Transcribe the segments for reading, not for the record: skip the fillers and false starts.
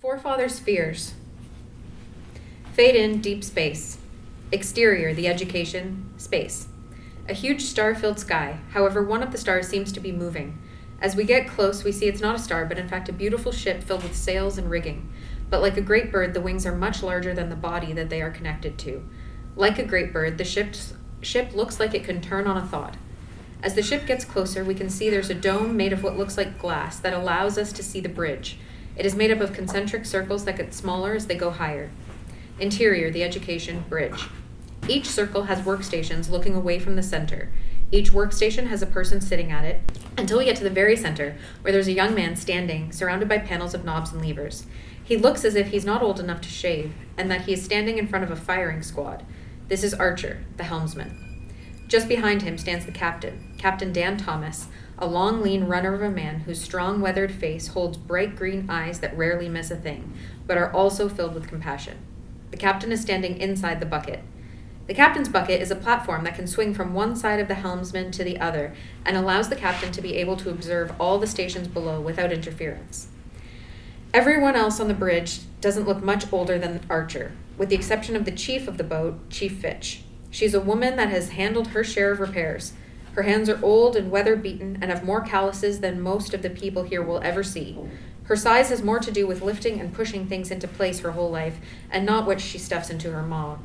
Forefathers' fears. Fade in, deep space. Exterior, the education, space. A huge star-filled sky. However, one of the stars seems to be moving. As we get close, we see it's not a star, but in fact a beautiful ship filled with sails and rigging. But like a great bird, the wings are much larger than the body that they are connected to. Like a great bird, the ship looks like it can turn on a thought. As the ship gets closer, we can see there's a dome made of what looks like glass that allows us to see the bridge. It is made up of concentric circles that get smaller as they go higher. Interior, the education, bridge. Each circle has workstations looking away from the center. Each workstation has a person sitting at it, until we get to the very center, where there's a young man standing, surrounded by panels of knobs and levers. He looks as if he's not old enough to shave, and that he is standing in front of a firing squad. This is Archer, the helmsman. Just behind him stands the captain, Captain Dan Thomas, a long, lean runner of a man whose strong, weathered face holds bright green eyes that rarely miss a thing, but are also filled with compassion. The captain is standing inside the bucket. The captain's bucket is a platform that can swing from one side of the helmsman to the other and allows the captain to be able to observe all the stations below without interference. Everyone else on the bridge doesn't look much older than Archer, with the exception of the chief of the boat, Chief Fitch. She's a woman that has handled her share of repairs. Her hands are old and weather-beaten and have more calluses than most of the people here will ever see. Her size has more to do with lifting and pushing things into place her whole life, and not what she stuffs into her maw.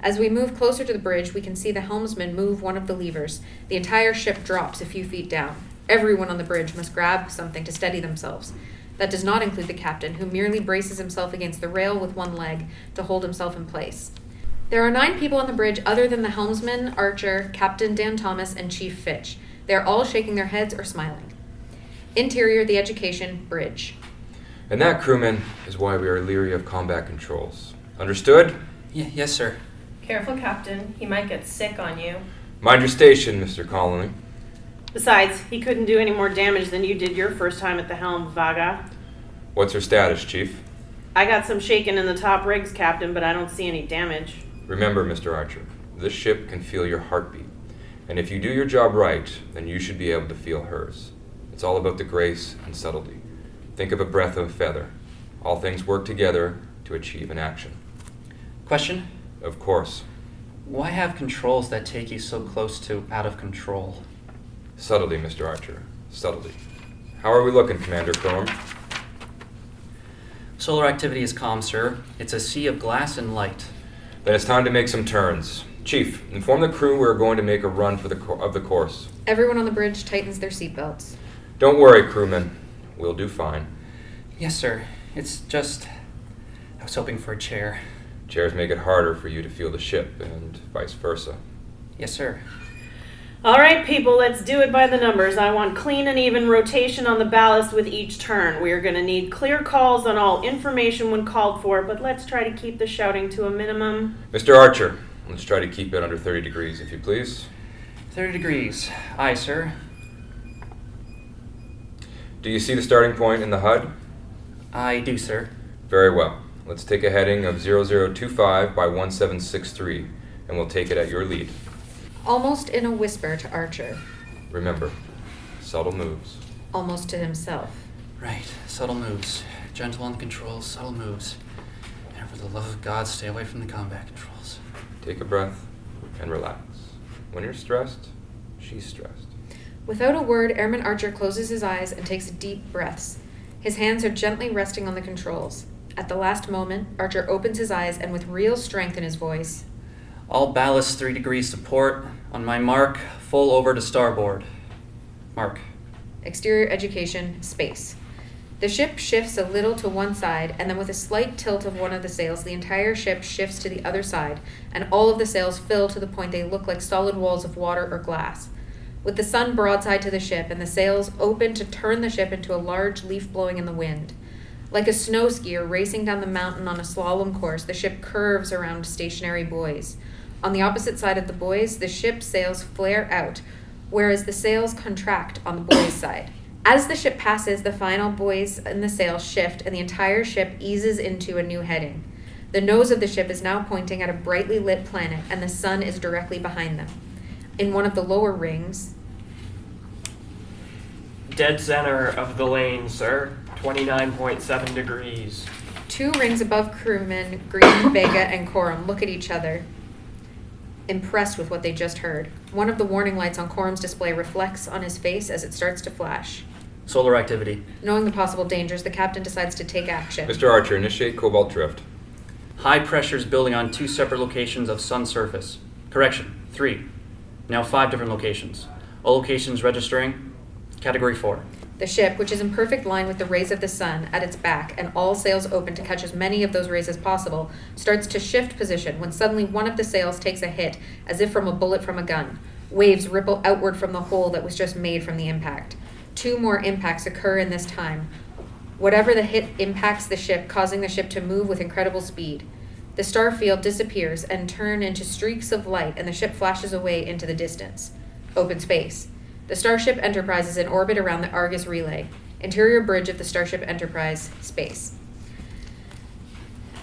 As we move closer to the bridge, we can see the helmsman move one of the levers. The entire ship drops a few feet down. Everyone on the bridge must grab something to steady themselves. That does not include the captain, who merely braces himself against the rail with one leg to hold himself in place. There are 9 people on the bridge other than the helmsman, Archer, Captain Dan Thomas, and Chief Fitch. They are all shaking their heads or smiling. Interior, the education, bridge. And that, crewman, is why we are leery of combat controls. Understood? Yes, sir. Careful, Captain. He might get sick on you. Mind your station, Mr. Connolly. Besides, he couldn't do any more damage than you did your first time at the helm, Vaga. What's her status, Chief? I got some shaking in the top rigs, Captain, but I don't see any damage. Remember, Mr. Archer, this ship can feel your heartbeat. And if you do your job right, then you should be able to feel hers. It's all about the grace and subtlety. Think of a breath of a feather. All things work together to achieve an action. Question? Of course. Why have controls that take you so close to out of control? Subtlety, Mr. Archer. Subtlety. How are we looking, Commander Crome? Solar activity is calm, sir. It's a sea of glass and light. Then it's time to make some turns. Chief, inform the crew we're going to make a run for the course. Everyone on the bridge tightens their seatbelts. Don't worry, crewmen. We'll do fine. Yes, sir. It's just... I was hoping for a chair. Chairs make it harder for you to feel the ship, and vice versa. Yes, sir. All right, people, let's do it by the numbers. I want clean and even rotation on the ballast with each turn. We are going to need clear calls on all information when called for, but let's try to keep the shouting to a minimum. Mr. Archer, let's try to keep it under 30 degrees, if you please. 30 degrees. Aye, sir. Do you see the starting point in the HUD? I do, sir. Very well. Let's take a heading of 0025 by 1763, and we'll take it at your lead. Almost in a whisper to Archer. Remember, subtle moves. Almost to himself. Right. Subtle moves. Gentle on the controls, subtle moves. And for the love of God, stay away from the combat controls. Take a breath and relax. When you're stressed, she's stressed. Without a word, Airman Archer closes his eyes and takes deep breaths. His hands are gently resting on the controls. At the last moment, Archer opens his eyes and with real strength in his voice, All ballast 3 degrees to port. On my mark, full over to starboard. Mark. exterior education, space. The ship shifts a little to one side, and then with a slight tilt of one of the sails, the entire ship shifts to the other side, and all of the sails fill to the point they look like solid walls of water or glass. With the sun broadside to the ship and the sails open to turn the ship into a large leaf blowing in the wind. Like a snow skier racing down the mountain on a slalom course, the ship curves around stationary buoys. On the opposite side of the buoys, the ship's sails flare out, whereas the sails contract on the buoy's side. As the ship passes, the final buoys and the sails shift, and the entire ship eases into a new heading. The nose of the ship is now pointing at a brightly lit planet, and the sun is directly behind them. In one of the lower rings, Dead center of the lane, sir. 29.7 degrees. Two rings above crewmen, Green, Vega, and Corum look at each other, impressed with what they just heard. One of the warning lights on Corum's display reflects on his face as it starts to flash. Solar activity. Knowing the possible dangers, the captain decides to take action. Mr. Archer, initiate cobalt drift. High pressures building on 2 separate locations of sun surface. Correction, 3. Now 5 different locations. All locations registering. Category 4. The ship, which is in perfect line with the rays of the sun at its back and all sails open to catch as many of those rays as possible, starts to shift position when suddenly one of the sails takes a hit, as if from a bullet from a gun. Waves ripple outward from the hole that was just made from the impact. 2 more impacts occur in this time. Whatever the hit impacts the ship, causing the ship to move with incredible speed. The star field disappears and turns into streaks of light, and the ship flashes away into the distance. Open space. The Starship Enterprise is in orbit around the Argus relay. Interior bridge of the Starship Enterprise, space.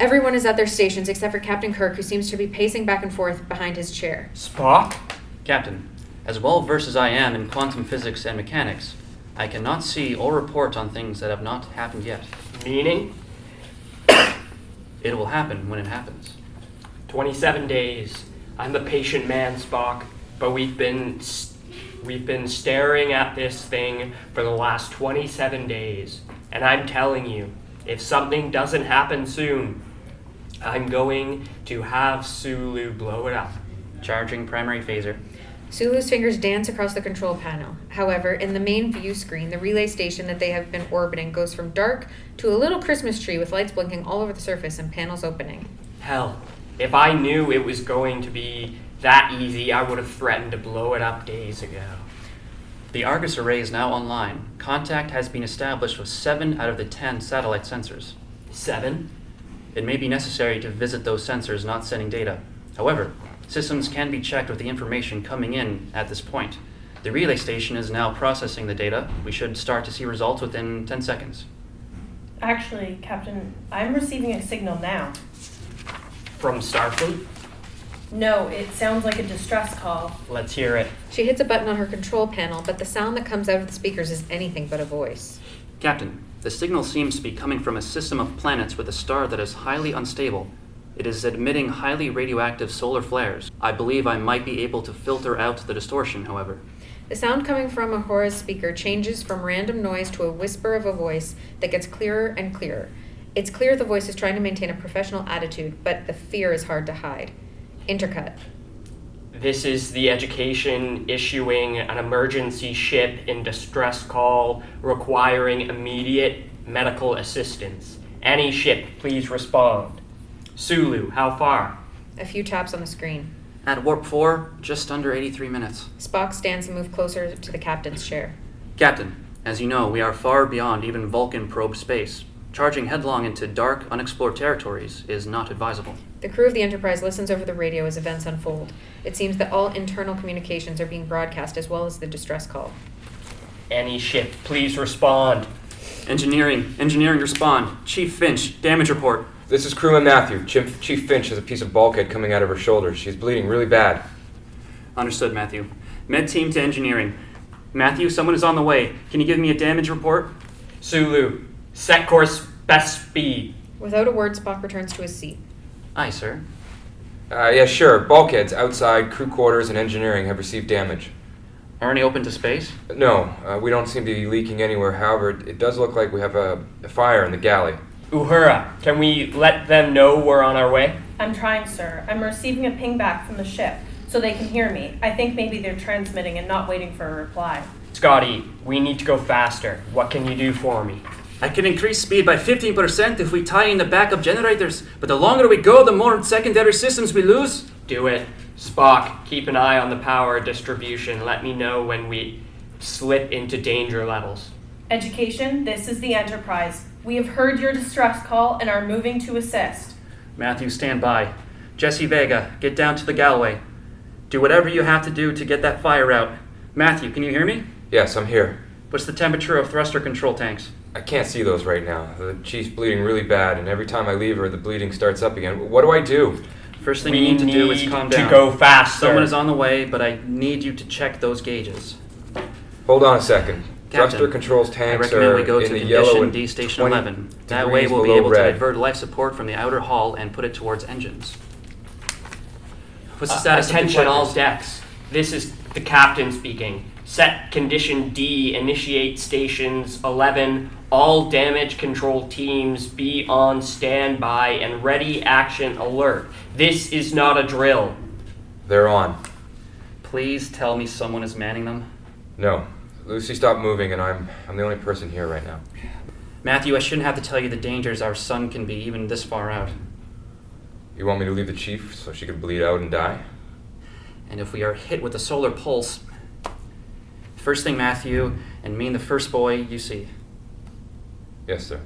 Everyone is at their stations except for Captain Kirk, who seems to be pacing back and forth behind his chair. Spock? Captain, as well versed as I am in quantum physics and mechanics, I cannot see or report on things that have not happened yet. Meaning? It will happen when it happens. 27 days. I'm the patient man, Spock, but we've been staring at this thing for the last 27 days. And I'm telling you, if something doesn't happen soon, I'm going to have Sulu blow it up. Charging primary phaser. Sulu's fingers dance across the control panel. However, in the main view screen, the relay station that they have been orbiting goes from dark to a little Christmas tree with lights blinking all over the surface and panels opening. Hell, if I knew it was going to be that easy, I would have threatened to blow it up days ago. The Argus array is now online. Contact has been established with 7 out of the 10 satellite sensors. 7? It may be necessary to visit those sensors not sending data. However, systems can be checked with the information coming in at this point. The relay station is now processing the data. We should start to see results within 10 seconds. Actually, Captain, I'm receiving a signal now. From Starfleet? No, it sounds like a distress call. Let's hear it. She hits a button on her control panel, but the sound that comes out of the speakers is anything but a voice. Captain, the signal seems to be coming from a system of planets with a star that is highly unstable. It is emitting highly radioactive solar flares. I believe I might be able to filter out the distortion, however. The sound coming from Ahora's speaker changes from random noise to a whisper of a voice that gets clearer and clearer. It's clear the voice is trying to maintain a professional attitude, but the fear is hard to hide. Intercut. This is the Education issuing an emergency ship in distress call requiring immediate medical assistance. Any ship, please respond. Sulu, how far? A few taps on the screen. At warp 4, just under 83 minutes. Spock stands and moves closer to the captain's chair. Captain, as you know, we are far beyond even Vulcan probe space. Charging headlong into dark, unexplored territories is not advisable. The crew of the Enterprise listens over the radio as events unfold. It seems that all internal communications are being broadcast as well as the distress call. Any ship, please respond. Engineering respond. Chief Finch, damage report. This is crewman Matthew. Chief Finch has a piece of bulkhead coming out of her shoulder. She's bleeding really bad. Understood, Matthew. Med team to engineering. Matthew, someone is on the way. Can you give me a damage report? Sulu, set course best speed. Without a word, Spock returns to his seat. Aye, sir. Yeah, sure. Bulkheads outside crew quarters and engineering have received damage. Are any open to space? No, we don't seem to be leaking anywhere. However, it does look like we have a fire in the galley. Uhura, can we let them know we're on our way? I'm trying, sir. I'm receiving a ping back from the ship, so they can hear me. I think maybe they're transmitting and not waiting for a reply. Scotty, we need to go faster. What can you do for me? I can increase speed by 15% if we tie in the backup generators, but the longer we go, the more secondary systems we lose. Do it. Spock, keep an eye on the power distribution. Let me know when we slip into danger levels. Education, this is the Enterprise. We have heard your distress call and are moving to assist. Matthew, stand by. Jesse Vega, get down to the galley. Do whatever you have to do to get that fire out. Matthew, can you hear me? Yes, I'm here. What's the temperature of thruster control tanks? I can't see those right now. The chief's bleeding really bad, and every time I leave her, the bleeding starts up again. What do I do? First thing you need to do is calm down. to go faster. Someone is on the way, but I need you to check those gauges. Hold on a second. Captain, Thruster controls I tanks recommend are we go in to the yellow condition and D station 20 11. That way degrees we'll be below able red. to divert life support from the outer hull and put it towards engines. What's the status Attention of all deflectors? decks. This is the captain speaking. Set condition D, initiate stations 11. All damage control teams be on standby and ready action alert. This is not a drill. They're on. Please tell me someone is manning them. No. Lucy stopped moving, and I'm the only person here right now. Matthew, I shouldn't have to tell you the dangers our sun can be even this far out. You want me to leave the chief so she could bleed out and die? And if we are hit with a solar pulse, first thing, Matthew, and mean the first boy you see. Yes, sir.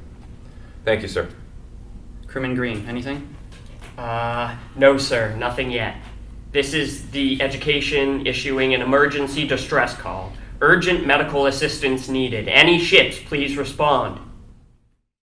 Thank you, sir. Crewman Green, anything? No, sir, nothing yet. This is the education issuing an emergency distress call. Urgent medical assistance needed. Any ships, please respond.